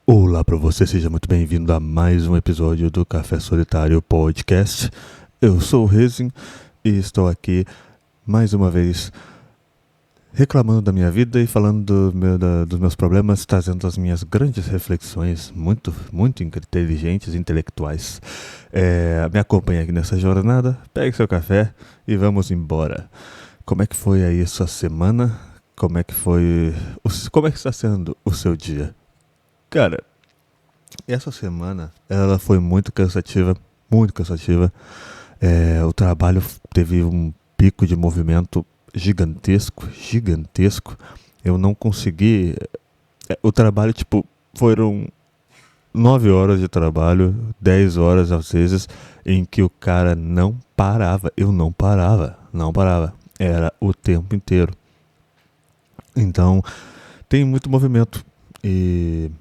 Olá para você, seja muito bem-vindo a mais um episódio do Café Solitário Podcast. Eu sou o Rezin e estou aqui mais uma vez reclamando da minha vida e falando dos meus problemas, trazendo as minhas grandes reflexões, muito inteligentes, intelectuais. Me acompanhe aqui nessa jornada, pegue seu café e vamos embora. Como é que foi aí sua semana? Como é que está sendo o seu dia? Cara, essa semana ela foi muito cansativa, muito cansativa. O trabalho teve um pico de movimento gigantesco, gigantesco. Eu não consegui. O trabalho, tipo, foram 9 horas de trabalho, 10 horas às vezes, em que o cara não parava. Eu não parava, não parava. Era o tempo inteiro. Então, tem muito movimento. E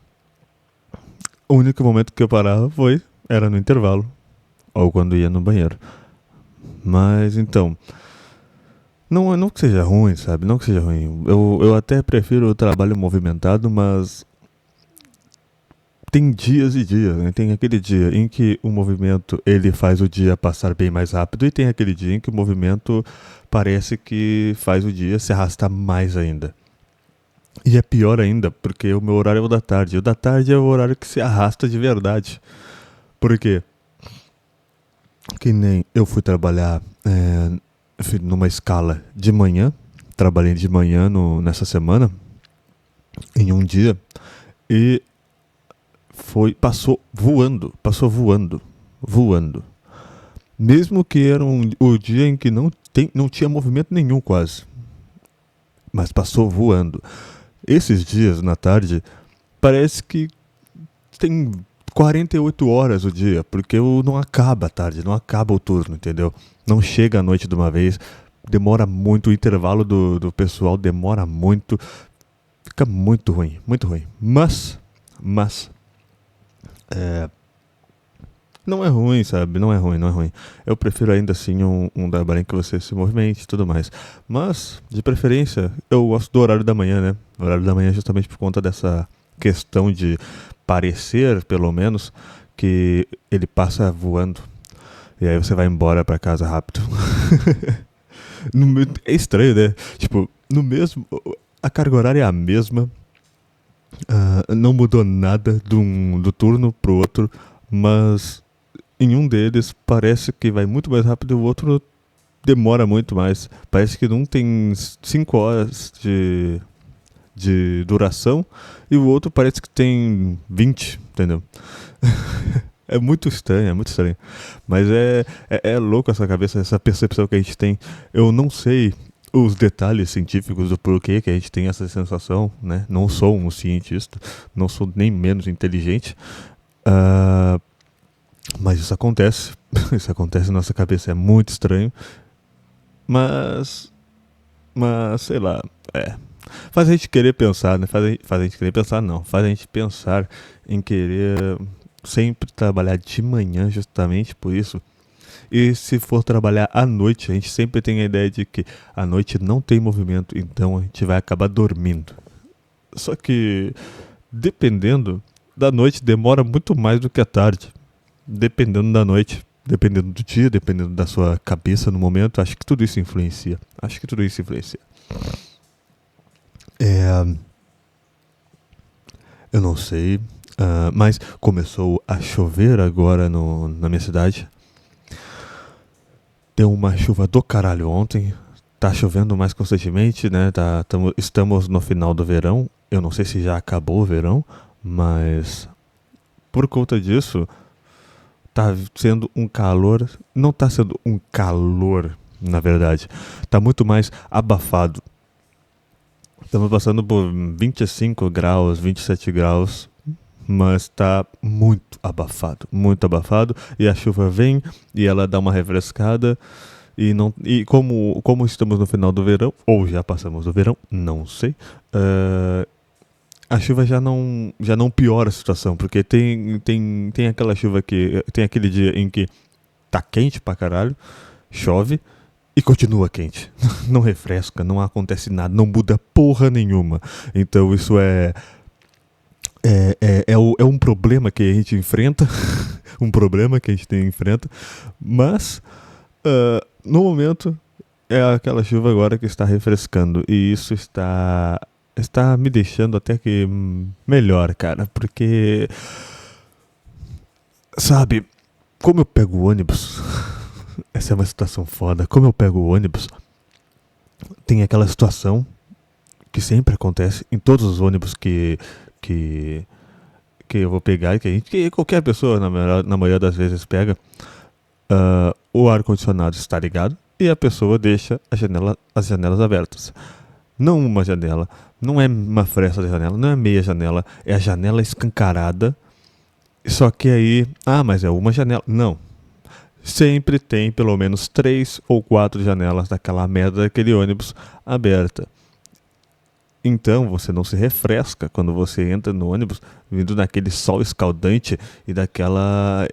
o único momento que eu parava era no intervalo, ou quando ia no banheiro. Mas então, não que seja ruim, sabe? Não que seja ruim. Eu até prefiro o trabalho movimentado, mas tem dias e dias, né? Tem aquele dia em que o movimento ele faz o dia passar bem mais rápido e tem aquele dia em que o movimento parece que faz o dia se arrastar mais ainda. E é pior ainda, porque o meu horário é o da tarde. O da tarde é o horário que se arrasta de verdade. Por quê? Que nem eu fui trabalhar numa escala de manhã, trabalhei de manhã nessa semana, em um dia, e passou voando. Mesmo que era o dia em que não tinha movimento nenhum quase, mas passou voando. Esses dias na tarde, parece que tem 48 horas o dia, porque não acaba a tarde, não acaba o turno, entendeu? Não chega à noite de uma vez, demora muito, o intervalo do pessoal demora muito, fica muito ruim, muito ruim. Mas, não é ruim, sabe? Não é ruim, não é ruim. Eu prefiro ainda assim um trabalho em que você se movimente e tudo mais. Mas, de preferência, eu gosto do horário da manhã, né? O horário da manhã é justamente por conta dessa questão de parecer, pelo menos, que ele passa voando. E aí você vai embora pra casa rápido. É estranho, né? Tipo, no mesmo. A carga horária é a mesma. Não mudou nada do turno pro outro. Mas em um deles parece que vai muito mais rápido e o outro demora muito mais. Parece que um tem 5 horas de duração e o outro parece que tem 20, entendeu? É muito estranho, é muito estranho. Mas é louco essa cabeça, essa percepção que a gente tem. Eu não sei os detalhes científicos do porquê que a gente tem essa sensação, né? Não sou um cientista, não sou nem menos inteligente. Ah, mas isso acontece. Isso acontece na nossa cabeça, é muito estranho. Mas. Mas, sei lá, é. Faz a gente querer pensar, né? Faz a gente querer pensar, não. Faz a gente pensar em querer sempre trabalhar de manhã, justamente por isso. E se for trabalhar à noite, a gente sempre tem a ideia de que à noite não tem movimento, então a gente vai acabar dormindo. Só que, dependendo, da noite demora muito mais do que a tarde. Dependendo da noite, dependendo do dia, dependendo da sua cabeça no momento, acho que tudo isso influencia. Acho que tudo isso influencia. É, eu não sei, mas começou a chover agora na minha cidade. Deu uma chuva do caralho ontem. Tá chovendo mais constantemente, né? Estamos no final do verão. Eu não sei se já acabou o verão, mas por conta disso, tá sendo um calor. Não tá sendo um calor, na verdade. Tá muito mais abafado. Estamos passando por 25 graus, 27 graus, mas tá muito abafado, e a chuva vem e ela dá uma refrescada como estamos no final do verão, ou já passamos do verão, não sei, a chuva já não piora a situação, porque tem aquela chuva que tem aquele dia em que tá quente pra caralho, chove e continua quente. Não refresca, não acontece nada, não muda porra nenhuma. Então isso É um problema que a gente enfrenta, um problema que a gente enfrenta, mas no momento é aquela chuva agora que está refrescando e isso está me deixando até que melhor, cara, porque sabe, como eu pego o ônibus, essa é uma situação foda, como eu pego o ônibus, tem aquela situação que sempre acontece em todos os ônibus que, que eu vou pegar, que qualquer pessoa na maioria das vezes pega, o ar-condicionado está ligado e a pessoa deixa as janelas abertas. Não uma janela, não é uma fresta da janela, não é meia janela, é a janela escancarada. Só que aí, mas é uma janela. Não. Sempre tem pelo menos 3 ou 4 janelas daquela merda daquele ônibus aberta. Então você não se refresca quando você entra no ônibus vindo daquele sol escaldante e daquele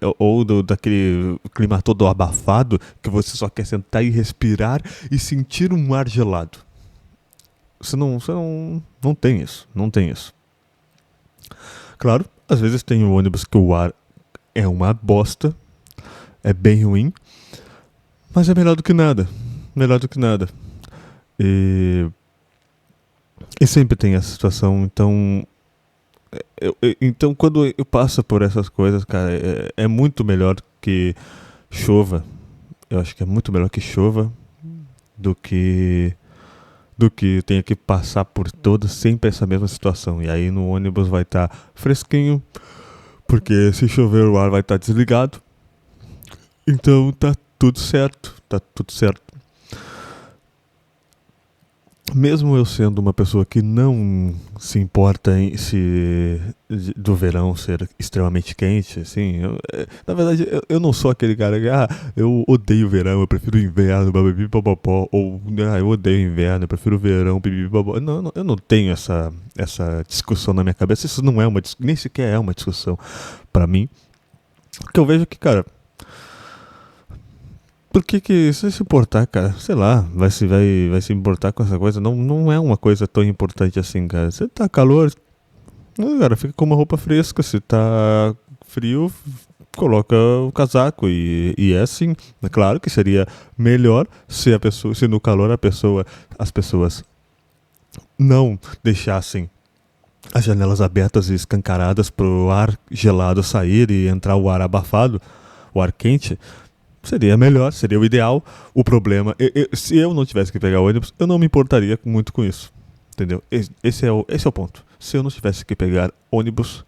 clima todo abafado que você só quer sentar e respirar e sentir um ar gelado. Você não tem isso, não tem isso. Claro, às vezes tem um ônibus que o ar é uma bosta, é bem ruim, mas é melhor do que nada, melhor do que nada. E sempre tem essa situação, então quando eu passo por essas coisas, cara, é muito melhor que chova. Eu acho que é muito melhor que chova do que tenha que passar por toda sempre essa mesma situação. E aí no ônibus vai estar fresquinho, porque se chover o ar vai estar desligado. Então tá tudo certo, tá tudo certo. Mesmo eu sendo uma pessoa que não se importa do verão ser extremamente quente, assim, na verdade eu não sou aquele cara que, eu odeio o verão, eu prefiro o inverno, bababi, bababó, ou eu odeio o inverno, eu prefiro o verão, bibi, babó. Não, eu não tenho essa discussão na minha cabeça, isso não é nem sequer é uma discussão pra mim, porque eu vejo que, cara, por que se importar, cara? Sei lá, vai se importar com essa coisa? Não é uma coisa tão importante assim, cara. Se tá calor, cara, fica com uma roupa fresca. Se tá frio, coloca o casaco. E é assim. É claro que seria melhor se no calor as pessoas não deixassem as janelas abertas e escancaradas pro ar gelado sair e entrar o ar abafado, o ar quente. Seria melhor, seria o ideal. O problema, se eu não tivesse que pegar ônibus, eu não me importaria muito com isso. Entendeu? Esse é o ponto. Se eu não tivesse que pegar ônibus,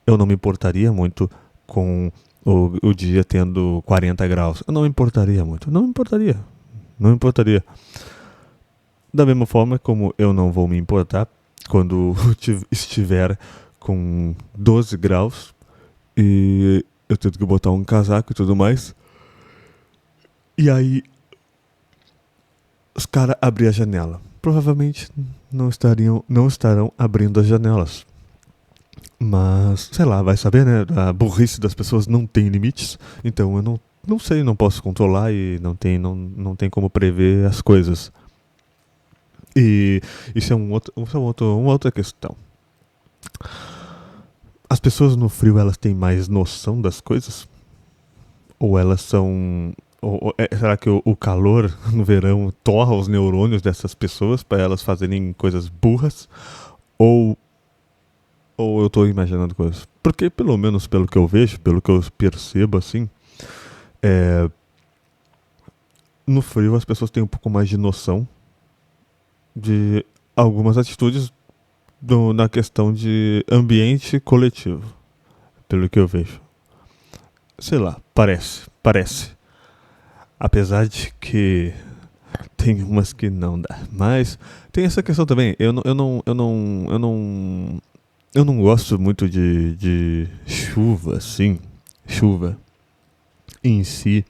eu não me importaria muito com o dia tendo 40 graus. Eu não me importaria muito. Não me importaria. Não me importaria. Da mesma forma como eu não vou me importar quando estiver com 12 graus e eu tenho que botar um casaco e tudo mais. E aí, os caras abriram a janela. Provavelmente não estarão abrindo as janelas. Mas, sei lá, vai saber, né? A burrice das pessoas não tem limites. Então eu não sei, não posso controlar e não tem como prever as coisas. E isso é uma outra questão. As pessoas no frio, elas têm mais noção das coisas? Ou elas são... será que o calor no verão torra os neurônios dessas pessoas para elas fazerem coisas burras? Ou eu estou imaginando coisas? Porque, pelo menos pelo que eu vejo, pelo que eu percebo, assim, no frio as pessoas têm um pouco mais de noção de algumas atitudes na questão de ambiente coletivo. Pelo que eu vejo. Sei lá, parece. Apesar de que tem umas que não dá. Mas tem essa questão também. Eu não gosto muito de chuva, assim. Chuva em si.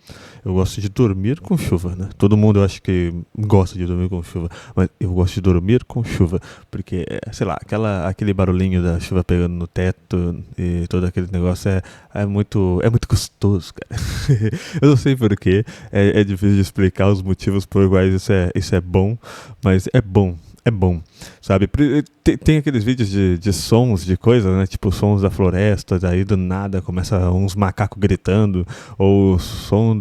Eu gosto de dormir com chuva, né? Todo mundo eu acho que gosta de dormir com chuva. Mas eu gosto de dormir com chuva. Porque, sei lá, aquele barulhinho da chuva pegando no teto e todo aquele negócio é muito gostoso, cara. Eu não sei porquê. É difícil de explicar os motivos por quais isso é bom. Mas é bom. é bom, sabe? Tem aqueles vídeos de sons, de coisa, né? Tipo sons da floresta, daí do nada começa uns macacos gritando, ou som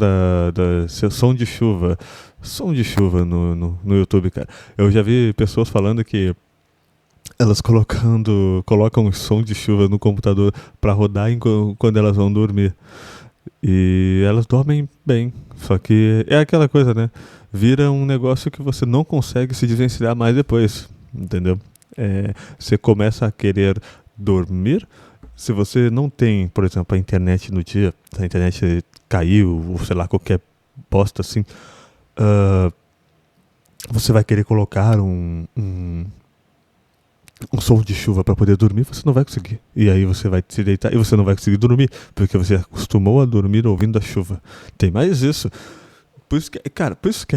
de chuva. Som de chuva no YouTube, cara. Eu já vi pessoas falando que elas colocam som de chuva no computador pra rodar quando elas vão dormir. E elas dormem bem. Só que é aquela coisa, né? Vira um negócio que você não consegue se desvencilhar mais depois. Entendeu? Você começa a querer dormir. Se você não tem, por exemplo, a internet no dia, se a internet caiu, ou sei lá, qualquer bosta assim, ah, você vai querer colocar um som de chuva para poder dormir, você não vai conseguir. E aí você vai se deitar e você não vai conseguir dormir, porque você acostumou a dormir ouvindo a chuva. Tem mais isso. Por isso que, cara, por isso que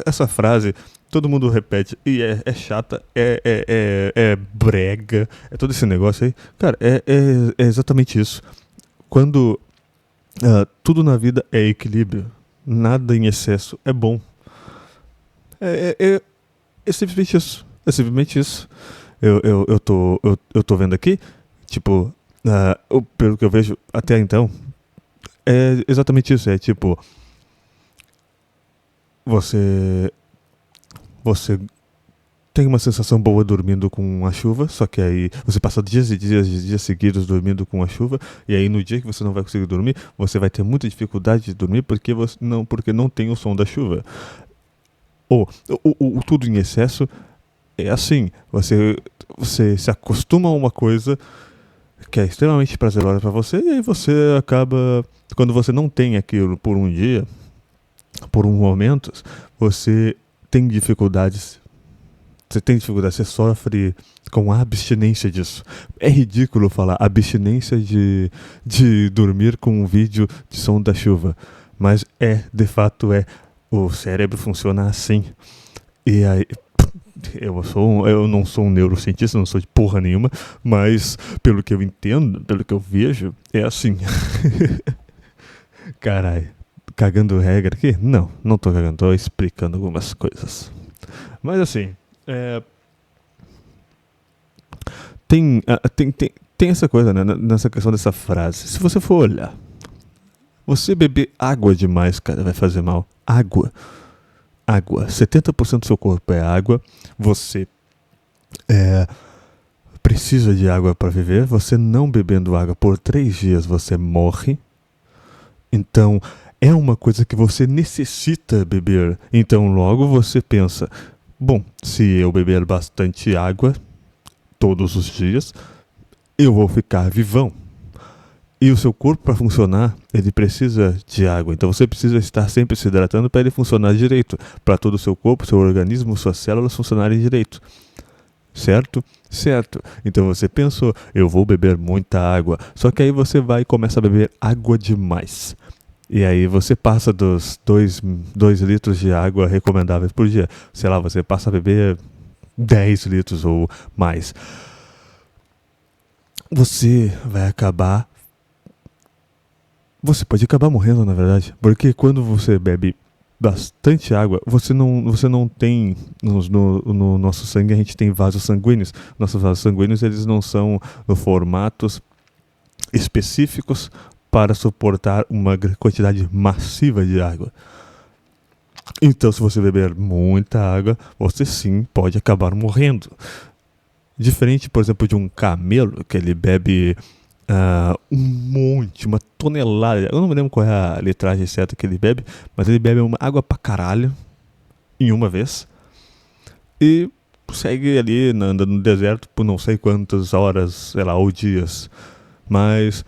essa frase todo mundo repete e é chata, é brega, é todo esse negócio aí. Cara, é exatamente isso. Quando tudo na vida é equilíbrio, nada em excesso é bom. É simplesmente isso. É simplesmente isso. Eu tô vendo aqui, tipo, pelo que eu vejo até então, é exatamente isso. É tipo, você, você tem uma sensação boa dormindo com a chuva, só que aí você passa dias e dias seguidos dormindo com a chuva, e aí no dia que você não vai conseguir dormir, você vai ter muita dificuldade de dormir porque não tem o som da chuva. Ou o tudo em excesso é assim, você se acostuma a uma coisa que é extremamente prazerosa para você, e aí você acaba, quando você não tem aquilo por um dia, por um momento, você tem dificuldades. Você tem dificuldade, você sofre com a abstinência disso. É ridículo falar abstinência de dormir com um vídeo de som da chuva, mas de fato é. O cérebro funciona assim. E aí, eu não sou um neurocientista, não sou de porra nenhuma, mas pelo que eu entendo, pelo que eu vejo, é assim. Caralho, cagando regra aqui? Não tô cagando, tô explicando algumas coisas. Mas assim, tem essa coisa, né, nessa questão dessa frase. Se você for olhar, você beber água demais, cara, vai fazer mal. Água. 70% do seu corpo é água. Você precisa de água para viver. Você não bebendo água por 3 dias, você morre. Então, é uma coisa que você necessita beber. Então, logo você pensa, bom, se eu beber bastante água todos os dias, eu vou ficar vivão. E o seu corpo, para funcionar, ele precisa de água. Então você precisa estar sempre se hidratando para ele funcionar direito. Para todo o seu corpo, seu organismo, suas células funcionarem direito. Certo? Certo. Então você pensou, eu vou beber muita água. Só que aí você vai e começa a beber água demais. E aí você passa dos 2 litros de água recomendáveis por dia. Sei lá, você passa a beber 10 litros ou mais. Você pode acabar morrendo, na verdade. Porque quando você bebe bastante água, você não tem... No nosso sangue, a gente tem vasos sanguíneos. Nossos vasos sanguíneos, eles não são formatos específicos para suportar uma quantidade massiva de água. Então, se você beber muita água, você sim pode acabar morrendo. Diferente, por exemplo, de um camelo, que ele bebe um monte, uma tonelada. Eu não me lembro qual é a litragem certa que ele bebe, mas ele bebe uma água pra caralho em uma vez e segue ali andando no deserto por não sei quantas horas, sei lá, ou dias. Mas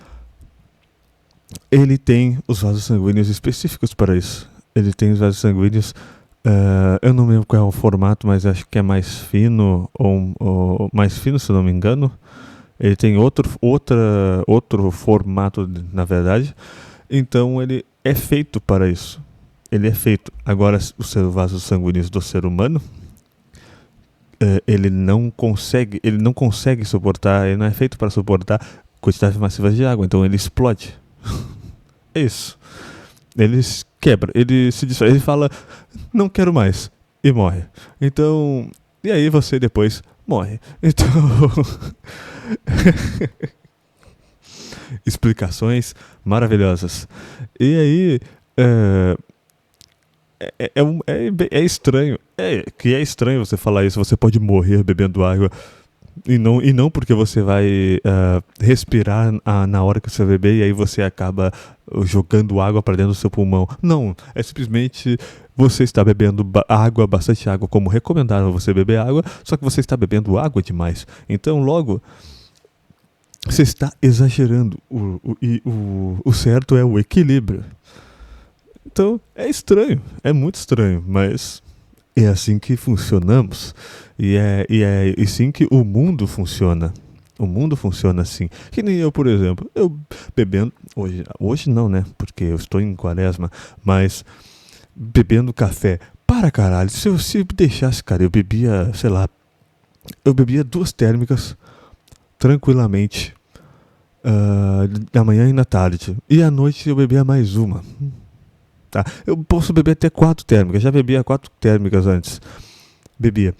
ele tem os vasos sanguíneos específicos para isso. Ele tem os vasos sanguíneos, eu não lembro qual é o formato, mas acho que é mais fino, ou mais fino, se não me engano. Ele tem outro formato, na verdade. Então ele é feito para isso. Ele é feito. Agora, os vasos sanguíneos do ser humano, ele não consegue suportar, ele não é feito para suportar quantidades massivas de água. Então ele explode. É isso. Ele quebra, ele se destrói, ele fala, não quero mais, e morre. Então, E aí você depois morre. Então, explicações maravilhosas. E aí, é estranho. É estranho você falar isso. Você pode morrer bebendo água. E não porque você vai respirar na hora que você vai beber e aí você acaba jogando água para dentro do seu pulmão. Não, é simplesmente você está bebendo água, bastante água, como recomendaram você beber água, só que você está bebendo água demais. Então, logo, você está exagerando. O certo é o equilíbrio. Então, é estranho, é muito estranho, mas é assim que funcionamos. E é assim que o mundo funciona. O mundo funciona assim. Que nem eu, por exemplo. Eu bebendo. Hoje não, né? Porque eu estou em quaresma. Mas bebendo café. Para caralho. Se eu se deixasse, cara, eu bebia, sei lá. Eu bebia 2 térmicas tranquilamente. Da manhã e na tarde. E à noite eu bebia mais uma. Tá? Eu posso beber até 4 térmicas. Já bebia 4 térmicas antes. Bebia.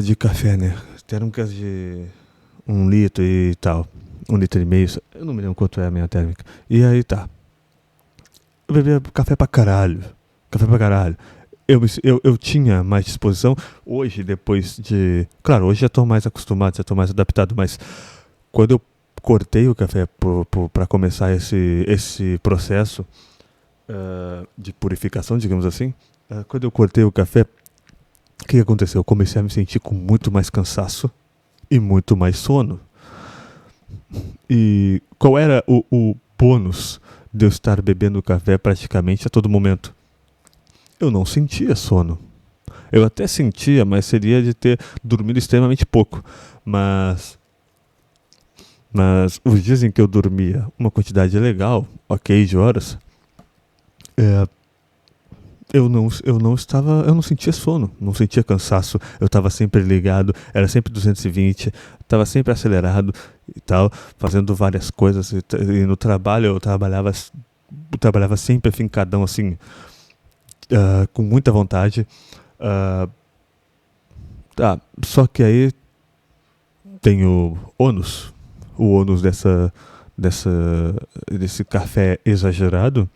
De café, né? Térmicas de 1 litro e tal. 1,5 litro. Eu não me lembro quanto é a minha térmica. E aí tá. Eu bebia café pra caralho. Café pra caralho. Eu tinha mais disposição. Hoje, depois de. Claro, hoje já tô mais acostumado, já tô mais adaptado. Mas quando eu cortei o café pra começar esse processo de purificação, digamos assim. Quando eu cortei o café, o que aconteceu? Eu comecei a me sentir com muito mais cansaço e muito mais sono. E qual era o bônus de eu estar bebendo café praticamente a todo momento? Eu não sentia sono. Eu até sentia, mas seria de ter dormido extremamente pouco. Mas os dias em que eu dormia uma quantidade legal, ok, de horas, eu não sentia sono, não sentia cansaço, eu estava sempre ligado, era sempre 220, estava sempre acelerado e tal, fazendo várias coisas, e no trabalho eu trabalhava sempre afincadão assim, com muita vontade, só que aí tem o ônus desse café exagerado,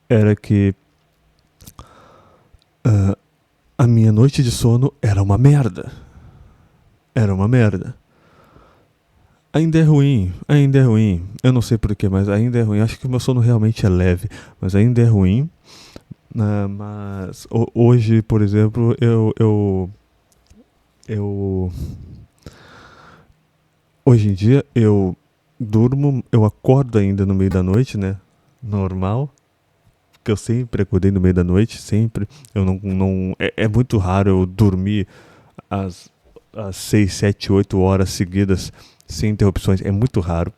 era que a minha noite de sono era uma merda. Era uma merda. Ainda é ruim. Eu não sei porquê, mas ainda é ruim. Acho que o meu sono realmente é leve, mas ainda é ruim. Mas hoje, por exemplo, hoje em dia eu durmo, eu acordo ainda no meio da noite, né? Normal. Que eu sempre acordei no meio da noite, sempre. Eu não é muito raro eu dormir às 6, 7, 8 horas seguidas sem interrupções. É muito raro.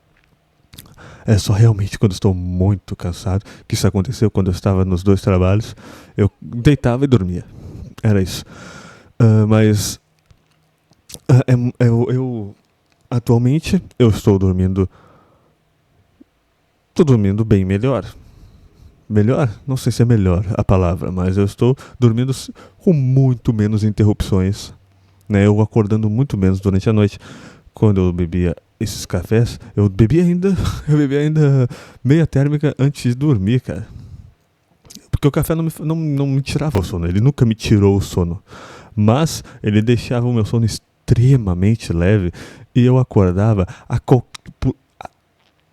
É só realmente quando estou muito cansado, que isso aconteceu quando eu estava nos 2 trabalhos. Eu deitava e dormia. Era isso. Mas eu atualmente eu estou dormindo. Estou dormindo bem melhor. Melhor? Não sei se é melhor a palavra, mas eu estou dormindo com muito menos interrupções, né? Eu acordando muito menos durante a noite. Quando eu bebia esses cafés, eu bebia ainda meia térmica antes de dormir, cara. Porque o café não me tirava o sono, ele nunca me tirou o sono. Mas ele deixava o meu sono extremamente leve e eu acordava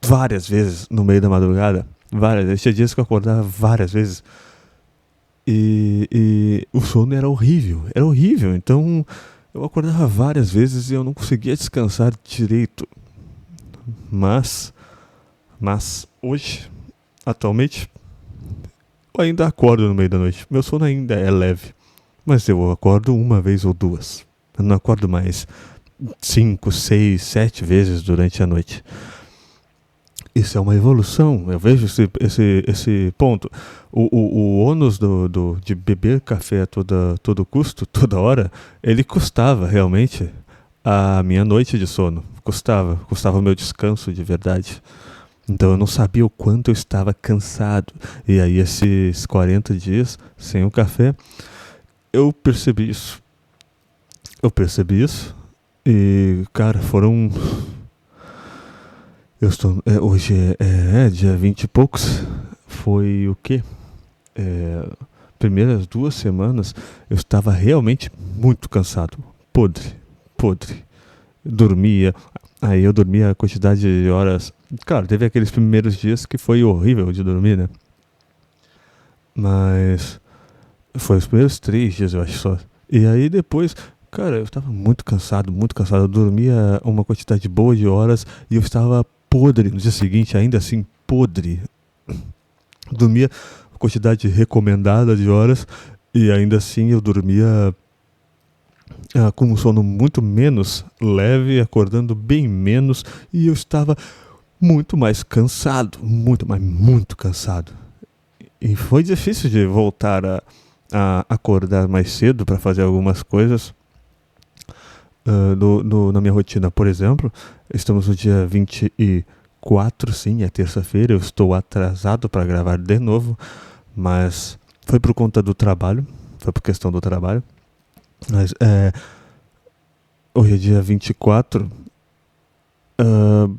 várias vezes no meio da madrugada. Várias vezes. Tinha dias que eu acordava várias vezes. E o sono era horrível. Era horrível. Então eu acordava várias vezes e eu não conseguia descansar direito. Mas hoje, atualmente, eu ainda acordo no meio da noite. Meu sono ainda é leve. Mas eu acordo uma vez ou 2. Eu não acordo mais 5, 6, 7 vezes durante a noite. Isso é uma evolução, eu vejo esse ponto. O ônus de beber café a todo custo, toda hora, ele custava realmente a minha noite de sono. Custava o meu descanso de verdade. Então eu não sabia o quanto eu estava cansado. E aí esses 40 dias sem o café, eu percebi isso. eu percebi isso. E, cara, foram... Hoje é dia 20 e poucos. Foi o quê? Primeiras 2 semanas eu estava realmente muito cansado. Podre. Eu dormia a quantidade de horas. Claro, teve aqueles primeiros dias que foi horrível de dormir, né? Mas foi os primeiros 3 dias, eu acho só. E aí depois, cara, eu estava muito cansado, muito cansado. Eu dormia uma quantidade boa de horas e eu estava podre no dia seguinte, ainda assim podre. Dormia a quantidade recomendada de horas e ainda assim eu dormia com um sono muito menos leve, acordando bem menos, e eu estava muito mais cansado, muito cansado. E foi difícil de voltar a acordar mais cedo para fazer algumas coisas na minha rotina. Por exemplo, estamos no dia 24, sim, é terça-feira, eu estou atrasado para gravar de novo, mas foi por conta do trabalho, foi por questão do trabalho. Mas hoje é dia 24. O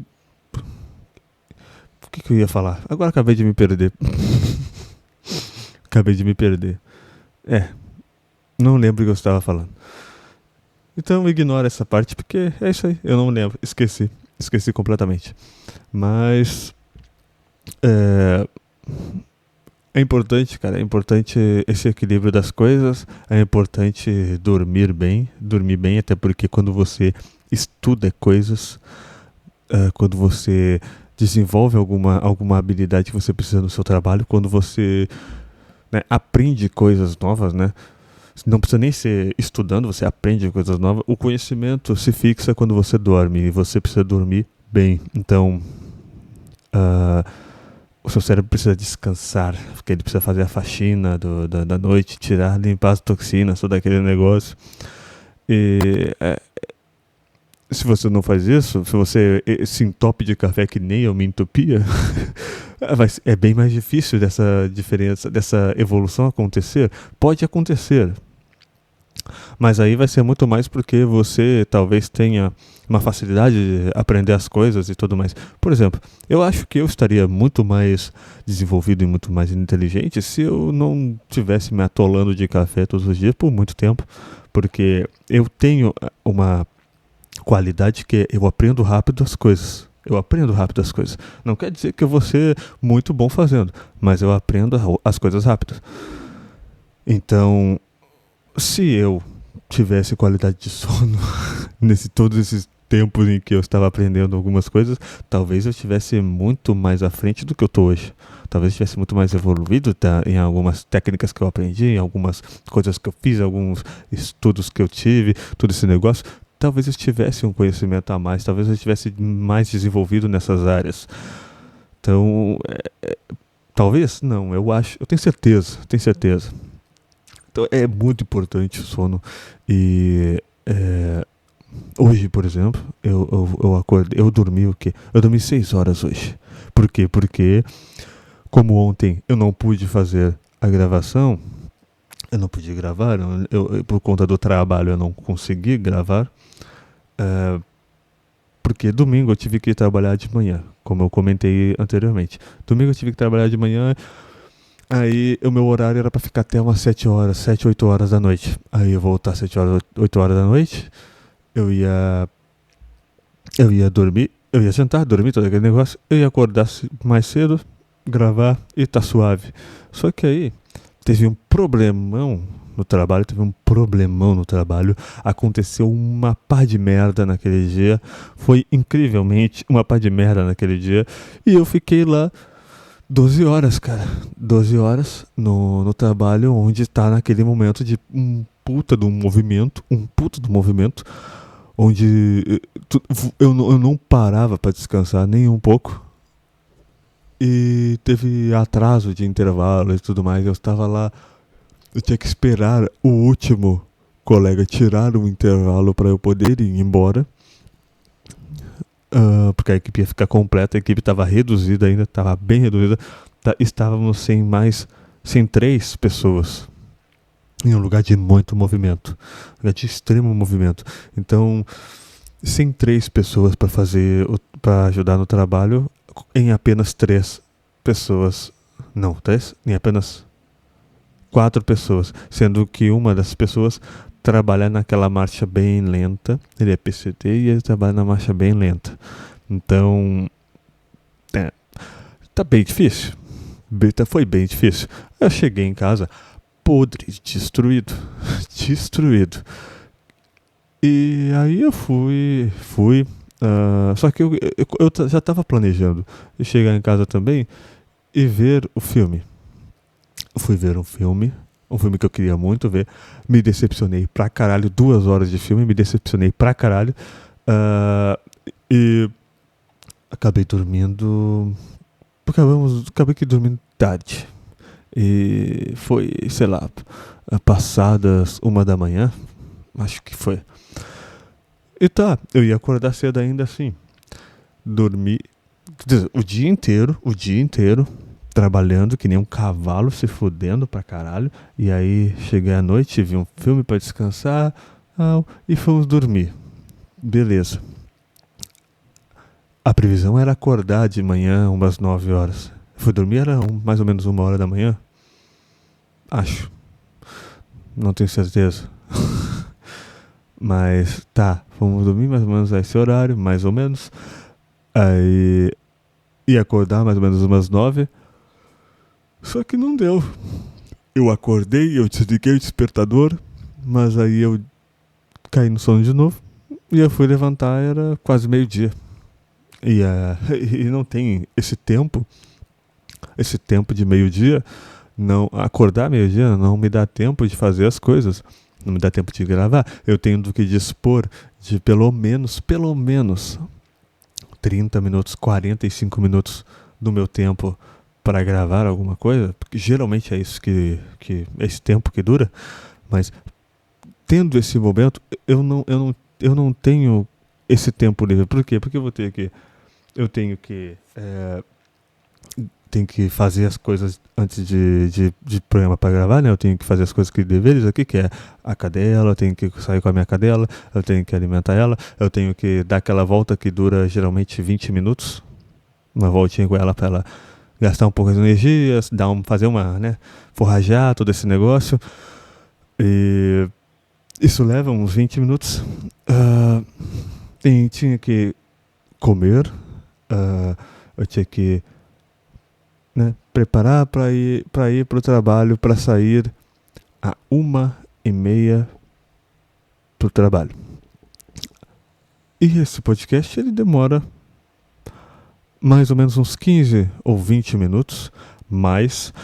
que eu ia falar? Agora acabei de me perder. Não lembro o que eu estava falando. Então ignora essa parte porque é isso aí. Eu não lembro. Esqueci completamente. Mas é importante, cara. É importante esse equilíbrio das coisas. É importante dormir bem, até porque quando você estuda coisas, quando você desenvolve alguma habilidade que você precisa no seu trabalho, quando você, né, aprende coisas novas, né? Não precisa nem ser estudando, você aprende coisas novas. O conhecimento se fixa quando você dorme e você precisa dormir bem. Então, o seu cérebro precisa descansar, porque ele precisa fazer a faxina da noite, limpar as toxinas, todo aquele negócio. E se você não faz isso, se você se entope de café que nem eu me entupia, é bem mais difícil dessa diferença, dessa evolução acontecer. Pode acontecer, mas aí vai ser muito mais porque você talvez tenha uma facilidade de aprender as coisas e tudo mais. Por exemplo, eu acho que eu estaria muito mais desenvolvido e muito mais inteligente se eu não tivesse me atolando de café todos os dias por muito tempo, porque eu tenho uma qualidade que eu aprendo rápido as coisas. Não quer dizer que eu vou ser muito bom fazendo, mas eu aprendo as coisas rápidas. Então, se eu tivesse qualidade de sono todos esses tempos em que eu estava aprendendo algumas coisas, talvez eu estivesse muito mais à frente do que eu estou hoje. Talvez eu estivesse muito mais evoluído em algumas técnicas que eu aprendi, em algumas coisas que eu fiz, alguns estudos que eu tive, todo esse negócio. Talvez eu tivesse um conhecimento a mais, talvez eu estivesse mais desenvolvido nessas áreas. Então, talvez? Não, eu tenho certeza. Então, é muito importante o sono. E hoje, por exemplo, eu acordei, eu dormi o quê? Eu dormi 6 horas hoje. Por quê? Porque, como ontem eu não pude fazer a gravação, eu não pude gravar, por conta do trabalho eu não consegui gravar, porque domingo eu tive que trabalhar de manhã, como eu comentei anteriormente. Domingo eu tive que trabalhar de manhã, aí o meu horário era para ficar até umas 7, 8 horas da noite. Aí eu voltar às 7 horas, 8 horas da noite, eu ia dormir, eu ia sentar, dormir, todo aquele negócio, eu ia acordar mais cedo, gravar e tá suave. Só que aí teve um problemão no trabalho, aconteceu uma pá de merda naquele dia, foi incrivelmente uma pá de merda naquele dia, e eu fiquei lá 12 horas, cara, 12 horas no trabalho, onde tá naquele momento de um puta do movimento, onde eu não parava pra descansar nem um pouco, e teve atraso de intervalo e tudo mais. Eu estava lá, eu tinha que esperar o último colega tirar um intervalo para eu poder ir embora, porque a equipe ia ficar completa. A equipe estava reduzida ainda, estava bem reduzida. Estávamos sem 3 pessoas. em um lugar de muito movimento, um lugar de extremo movimento. Então, sem 3 pessoas para ajudar no trabalho, em apenas 3 pessoas, não, 3? Em apenas 4 pessoas, sendo que uma das pessoas trabalha naquela marcha bem lenta, ele é PCT e ele trabalha na marcha bem lenta. Então, tá bem difícil. Foi bem difícil. Eu cheguei em casa podre, destruído. Destruído. E aí eu fui. Só que eu já estava planejando chegar em casa também e ver o filme. Eu fui ver um filme que eu queria muito ver. Me decepcionei pra caralho. 2 horas de filme, me decepcionei pra caralho. E acabei dormindo. Acabei que dormindo tarde. E foi, sei lá, passadas 1 da manhã. Acho que foi. E tá, eu ia acordar cedo ainda assim. Dormi o dia inteiro, trabalhando que nem um cavalo, se fudendo pra caralho. E aí cheguei à noite, vi um filme pra descansar e fomos dormir. Beleza. A previsão era acordar de manhã umas 9 horas. Fui dormir, era mais ou menos 1 hora da manhã. Acho. Não tenho certeza. Mas tá, fomos dormir mais ou menos a esse horário, mais ou menos. Aí ia acordar mais ou menos umas 9. Só que não deu. Eu acordei, eu desliguei o despertador, mas aí eu caí no sono de novo. E eu fui levantar, era quase meio-dia. E não tem esse tempo de meio-dia, não acordar meio-dia não me dá tempo de fazer as coisas, não me dá tempo de gravar. Eu tenho que dispor de pelo menos 30 minutos, 45 minutos do meu tempo para gravar alguma coisa, porque geralmente é isso que é esse tempo que dura, mas tendo esse momento, eu não tenho esse tempo livre. Por quê? Porque eu tenho que fazer as coisas antes de programa para gravar, né? Eu tenho que fazer as coisas que deveres aqui, que é a cadela, eu tenho que sair com a minha cadela, eu tenho que alimentar ela, eu tenho que dar aquela volta que dura geralmente 20 minutos, uma voltinha com ela para ela gastar um pouco de energia, fazer uma, né? Forragear todo esse negócio. E isso leva uns 20 minutos. Tinha que comer, eu tinha que, né, preparar para ir para o trabalho, para sair a 1h30 para o trabalho. E esse podcast ele demora mais ou menos uns 15 ou 20 minutos, mais,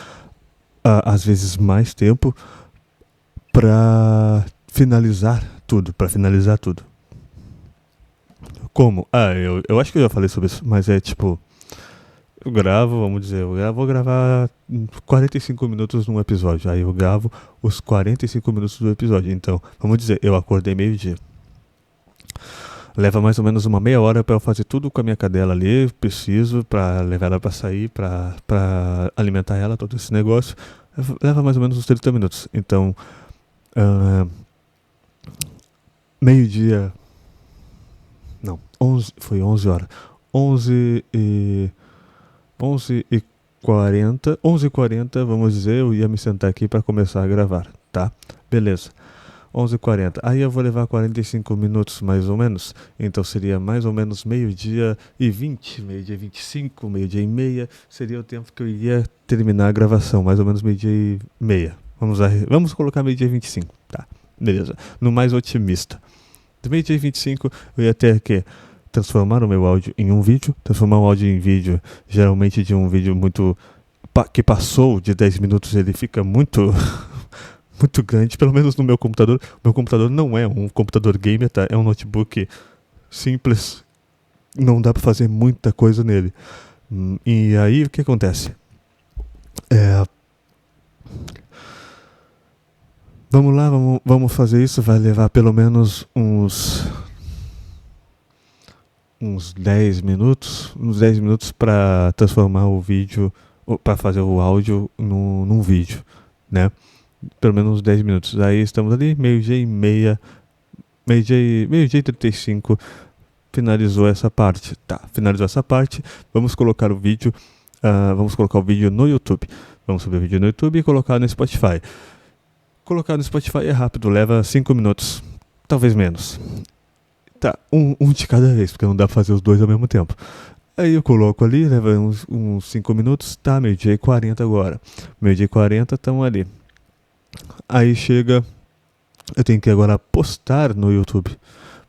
às vezes mais tempo, para finalizar tudo. Como? Eu acho que eu já falei sobre isso, mas é tipo, vou gravar 45 minutos num episódio, aí eu gravo os 45 minutos do episódio. Então, vamos dizer, eu acordei meio-dia. Leva mais ou menos uma meia hora para eu fazer tudo com a minha cadela ali, preciso, para levar ela para sair, para alimentar ela, todo esse negócio. Leva mais ou menos uns 30 minutos. Então, meio-dia... Não, foi 11 horas. 11h40, vamos dizer, eu ia me sentar aqui para começar a gravar, tá? Beleza. 11h40. Aí eu vou levar 45 minutos mais ou menos. Então seria mais ou menos meio-dia e 20, meio-dia e 25, meio-dia e meia. Seria o tempo que eu iria terminar a gravação. Mais ou menos meio-dia e meia. Vamos colocar meio-dia e 25. Tá, beleza. No mais otimista. Do meio-dia e 25 eu ia ter que transformar o meu áudio em um vídeo. Transformar um áudio em vídeo, geralmente de um vídeo muito... que passou de 10 minutos, ele fica muito... muito grande, pelo menos no meu computador. Meu computador não é um computador gamer, tá? É um notebook simples. Não dá pra fazer muita coisa nele. E aí, o que acontece? Vamos lá, vamos fazer isso. Vai levar pelo menos uns 10 minutos. Uns 10 minutos pra transformar o vídeo, para fazer o áudio num vídeo, né? pelo menos uns 10 minutos. Aí estamos ali, meio-dia e meia, meio-dia e 35, finalizou essa parte. Tá, finalizou essa parte, vamos colocar o vídeo, vamos colocar o vídeo no YouTube. Vamos subir o vídeo no YouTube e colocar no Spotify. Colocar no Spotify é rápido, leva 5 minutos, talvez menos. Tá, um de cada vez, porque não dá pra fazer os dois ao mesmo tempo. Aí eu coloco ali, leva uns 5 minutos, tá, meio-dia e 40 agora. Meio-dia e 40, estamos ali. Aí chega, eu tenho que agora postar no YouTube.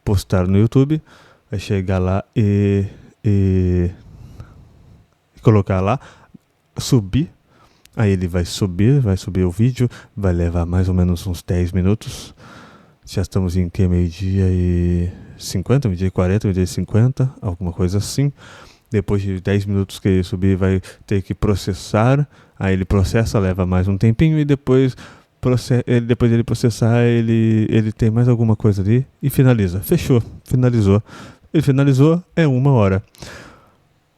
Postar no YouTube, aí chegar lá e colocar lá, subir. Aí ele vai subir o vídeo, vai levar mais ou menos uns 10 minutos. Já estamos em que? Meio-dia e 50, meio-dia e 40, meio-dia e 50, alguma coisa assim. Depois de 10 minutos que ele subir, vai ter que processar. Aí ele processa, leva mais um tempinho e depois ele processar, ele tem mais alguma coisa ali e finaliza. Fechou, finalizou. Ele finalizou, é 1 hora.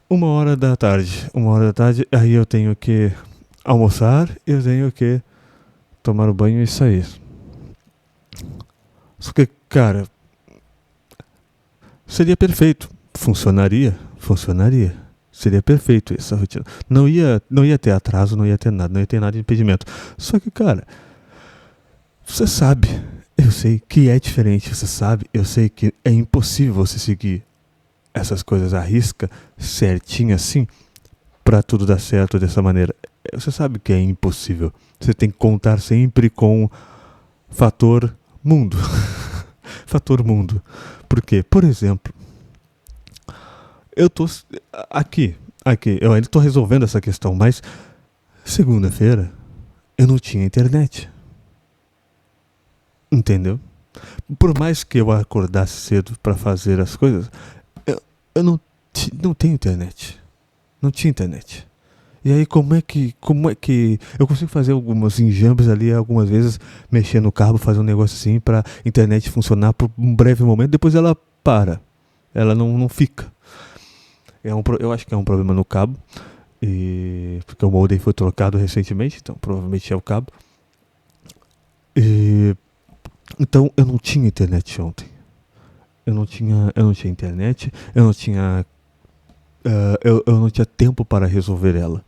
1 hora da tarde. 1 hora da tarde, aí eu tenho que almoçar, eu tenho que tomar o banho e sair. Só que, cara, seria perfeito. Funcionaria. Seria perfeito essa rotina. Não ia ter atraso, não ia ter nada de impedimento. Só que, cara, você sabe, eu sei que é diferente, você sabe, eu sei que é impossível você seguir essas coisas à risca, certinho assim, pra tudo dar certo dessa maneira. Você sabe que é impossível. Você tem que contar sempre com fator mundo. Fator mundo. Por quê? Por exemplo, eu tô aqui, eu ainda tô resolvendo essa questão, mas segunda-feira eu não tinha internet. Entendeu? Por mais que eu acordasse cedo pra fazer as coisas, eu não tenho internet. Não tinha internet. E aí como é que eu consigo fazer algumas enjambres ali, algumas vezes mexer no cabo, fazer um negócio assim pra internet funcionar por um breve momento, depois ela para. Ela não fica. Eu acho que é um problema no cabo, porque o modem foi trocado recentemente, então provavelmente é o cabo. Então eu não tinha internet ontem. Eu não tinha internet, eu não tinha eu não tinha tempo para resolver ela.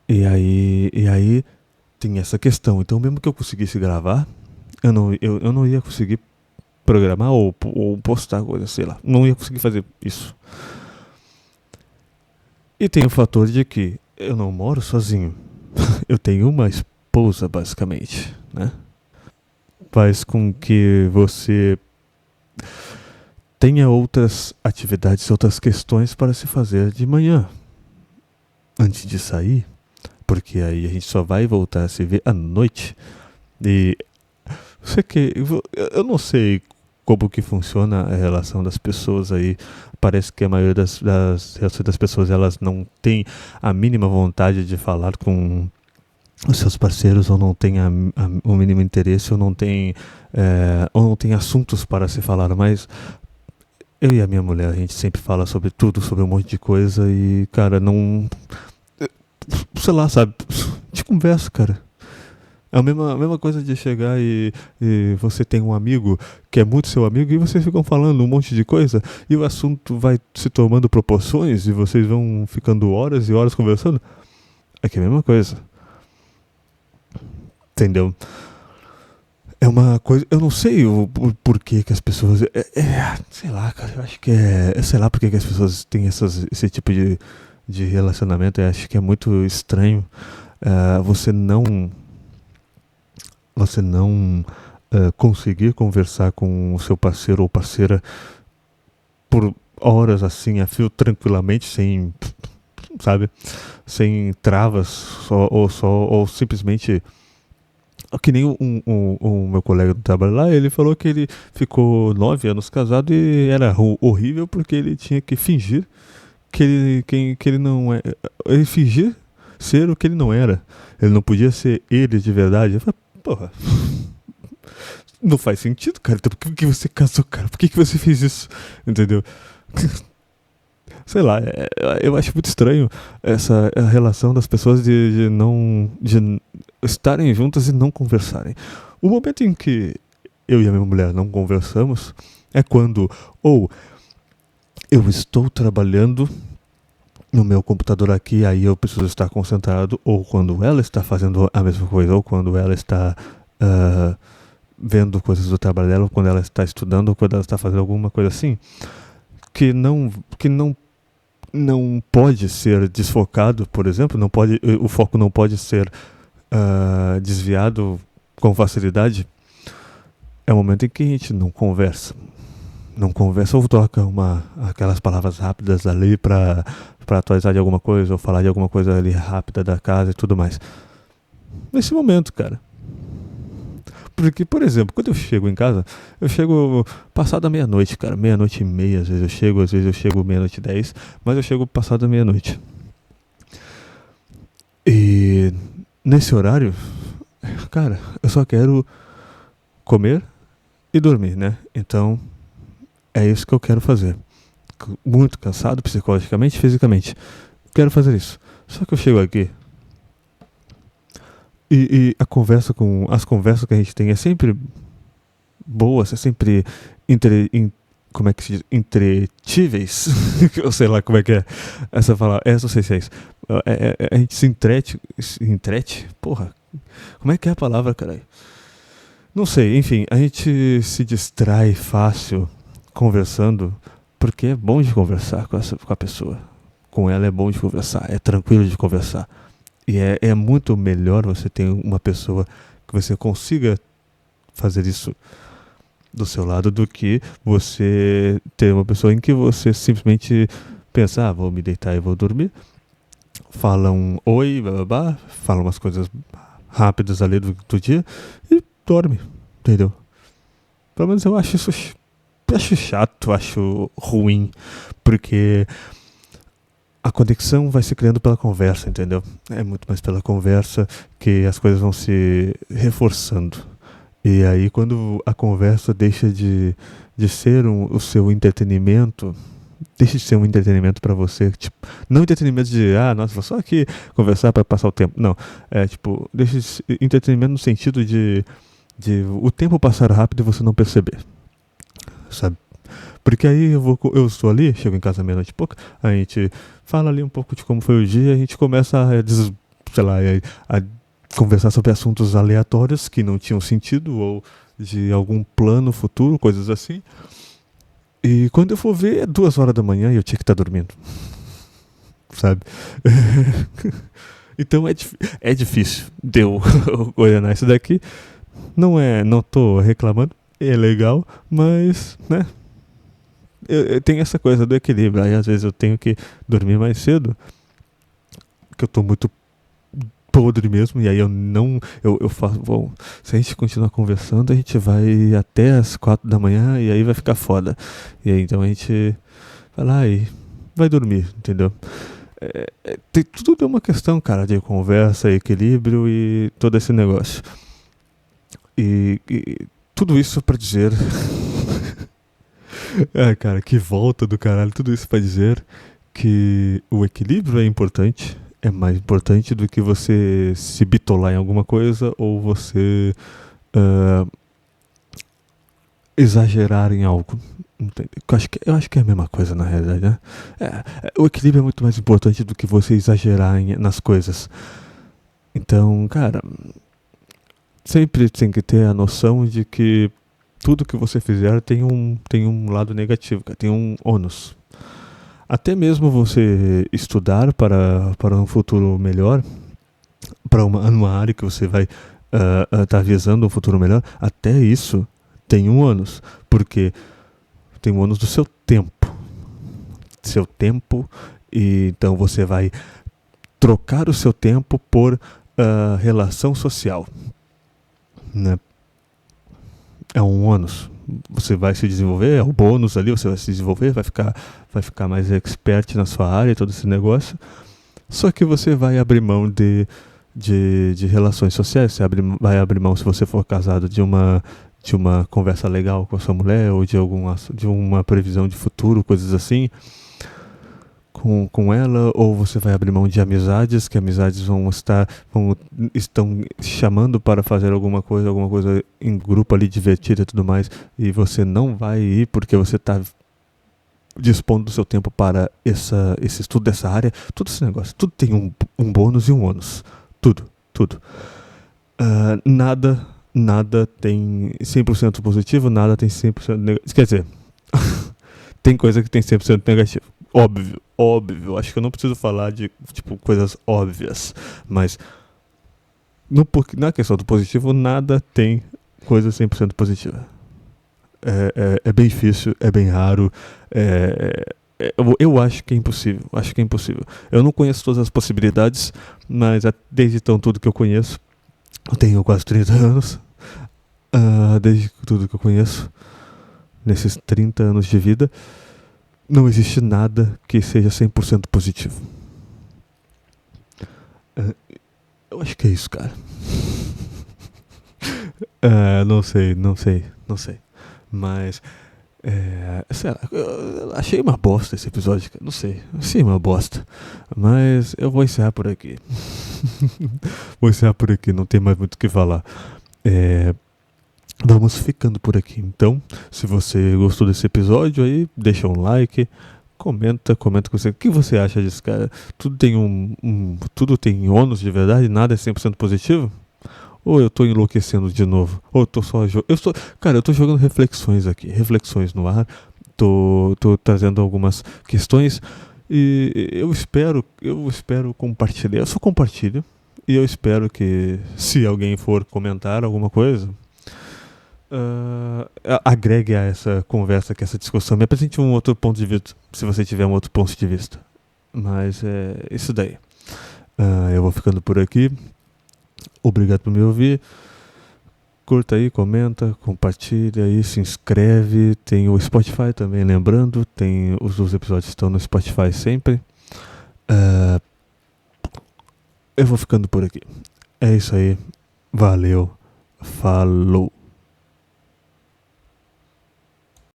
E aí tem essa questão. Então mesmo que eu conseguisse gravar, eu não ia conseguir programar ou postar coisa, sei lá. Não ia conseguir fazer isso. E tem o fator de que eu não moro sozinho. Eu tenho uma esposa, basicamente, né? Faz com que você tenha outras atividades, outras questões para se fazer de manhã, antes de sair, porque aí a gente só vai voltar a se ver à noite. E eu não sei como que funciona a relação das pessoas aí. Parece que a maioria das relações das pessoas, elas não têm a mínima vontade de falar com os seus parceiros, ou não tem o mínimo interesse, ou não tem assuntos para se falar, mas eu e a minha mulher, a gente sempre fala sobre tudo, sobre um monte de coisa e, cara, não... sei lá, sabe? De conversa, cara. É a mesma coisa de chegar e você tem um amigo que é muito seu amigo e vocês ficam falando um monte de coisa e o assunto vai se tomando proporções e vocês vão ficando horas e horas conversando. É que é a mesma coisa. Entendeu? É uma coisa... eu não sei o porquê que as pessoas... sei lá, cara. Eu acho que sei lá porque que as pessoas têm esse tipo de relacionamento. Eu acho que é muito estranho você não conseguir conversar com o seu parceiro ou parceira por horas assim, a fio, tranquilamente, sem, sabe, sem travas, ou simplesmente, que nem o meu colega do trabalho lá, ele falou que ele ficou 9 anos casado e era horrível porque ele tinha que fingir que ele não é, ele fingir ser o que ele não era. Ele não podia ser ele de verdade. Eu falei, porra, não faz sentido, cara. Então por que você casou, cara? Por que você fez isso? Entendeu? Sei lá, eu acho muito estranho essa a relação das pessoas de não... estarem juntas e não conversarem. O momento em que eu e a minha mulher não conversamos é quando ou eu estou trabalhando no meu computador aqui, aí eu preciso estar concentrado, ou quando ela está fazendo a mesma coisa, ou quando ela está vendo coisas do trabalho dela, ou quando ela está estudando, ou quando ela está fazendo alguma coisa assim, que não pode ser desfocado, por exemplo, o foco não pode ser desviado com facilidade. É o momento em que a gente não conversa ou troca aquelas palavras rápidas ali para atualizar de alguma coisa ou falar de alguma coisa ali rápida da casa e tudo mais. Nesse momento, cara. Porque, por exemplo, quando eu chego em casa, eu chego passado a meia-noite, cara. Meia-noite e meia, às vezes eu chego meia-noite e 10, mas eu chego passado a meia-noite. E nesse horário, cara, eu só quero comer e dormir, né? Então, é isso que eu quero fazer. Muito cansado psicologicamente e fisicamente. Quero fazer isso. Só que eu chego aqui e as conversas que a gente tem é sempre boas, é sempre como é que se diz? Entretíveis. Eu sei lá como é que é essa palavra. Essa não sei se é isso. A gente se entrete? Porra. Como é que é a palavra, caralho? Não sei, enfim, a gente se distrai fácil conversando, porque é bom de conversar com a pessoa. Com ela é bom de conversar, é tranquilo de conversar. E é muito melhor você ter uma pessoa que você consiga fazer isso do seu lado do que você ter uma pessoa em que você simplesmente pensa, vou me deitar e vou dormir. Fala um oi, blá, fala umas coisas rápidas ali do dia e dorme, entendeu? Pelo menos eu acho isso acho chato, acho ruim, porque a conexão vai se criando pela conversa, entendeu? É muito mais pela conversa que as coisas vão se reforçando. E aí quando a conversa deixa de ser o seu entretenimento, deixa de ser um entretenimento pra você, tipo, não entretenimento de, nossa, vou só aqui conversar pra passar o tempo. Não, é tipo, deixa de ser entretenimento no sentido de o tempo passar rápido e você não perceber, sabe? Porque aí eu estou ali, chego em casa meia-noite e pouco, a gente fala ali um pouco de como foi o dia, a gente começa a conversar sobre assuntos aleatórios que não tinham sentido, ou de algum plano futuro, coisas assim. E quando eu for ver, é 2 horas da manhã e eu tinha que estar dormindo. Sabe? Então é difícil de eu olhar isso daqui. Não tô reclamando, é legal, mas, né? Eu tenho essa coisa do equilíbrio. Aí às vezes eu tenho que dormir mais cedo, que eu tô muito podre mesmo, e aí eu faço, bom, se a gente continuar conversando, a gente vai até as 4 da manhã e aí vai ficar foda. E aí então a gente vai lá e vai dormir, entendeu? Tudo é uma questão, cara, de conversa, equilíbrio e todo esse negócio. E tudo isso pra dizer cara, que volta do caralho. Tudo isso pra dizer que o equilíbrio é importante. É mais importante do que você se bitolar em alguma coisa ou você exagerar em algo. Entende? Eu acho que é a mesma coisa, na realidade, né? O equilíbrio é muito mais importante do que você exagerar nas coisas. Então, cara, sempre tem que ter a noção de que tudo que você fizer tem um lado negativo, tem um ônus. Até mesmo você estudar para um futuro melhor, para uma área que você vai tá visando um futuro melhor, até isso tem um ônus, porque tem um ônus do seu tempo. E então você vai trocar o seu tempo por relação social, né? É um ônus. Você vai se desenvolver, é o bônus ali, você vai se desenvolver, vai ficar mais expert na sua área, todo esse negócio. Só que você vai abrir mão de relações sociais, você vai abrir mão, se você for casado, de uma conversa legal com a sua mulher, ou de uma previsão de futuro, coisas assim. com ela, ou você vai abrir mão de amizades, que amizades estão chamando para fazer alguma coisa em grupo ali divertida e tudo mais, e você não vai ir porque você está dispondo do seu tempo para esse estudo dessa área. Tudo esse negócio, tudo tem um bônus e um ônus, tudo. Nada tem 100% positivo, nada tem 100% negativo. Quer dizer, tem coisa que tem 100% negativo. Óbvio. Acho que eu não preciso falar de coisas óbvias. Mas na questão do positivo, nada tem coisa 100% positiva. É bem difícil, é bem raro. Eu acho que é impossível. Eu não conheço todas as possibilidades, mas desde então tudo que eu conheço, eu tenho quase 30 anos. Desde tudo que eu conheço, nesses 30 anos de vida, não existe nada que seja 100% positivo. Eu acho que é isso, cara. Não sei. Mas, sei lá, eu achei uma bosta esse episódio, cara. Não sei, achei uma bosta. Mas eu vou encerrar por aqui. Não tem mais muito o que falar. Vamos ficando por aqui. Então, se você gostou desse episódio aí, deixa um like, comenta com você. O que você acha disso, cara? Tudo tem ônus de verdade? Nada é 100% positivo? Ou eu tô enlouquecendo de novo? Ou eu tô só eu tô jogando reflexões aqui, reflexões no ar. Tô trazendo algumas questões e eu espero compartilhar. Eu só compartilho e eu espero que, se alguém for comentar alguma coisa, agregue a essa conversa, a essa discussão. Me apresente um outro ponto de vista, se você tiver um outro ponto de vista. Mas é isso daí. Eu vou ficando por aqui. Obrigado por me ouvir. Curta aí, comenta, compartilha aí, se inscreve. Tem o Spotify também, lembrando. Os episódios estão no Spotify sempre. Eu vou ficando por aqui. É isso aí. Valeu. Falou.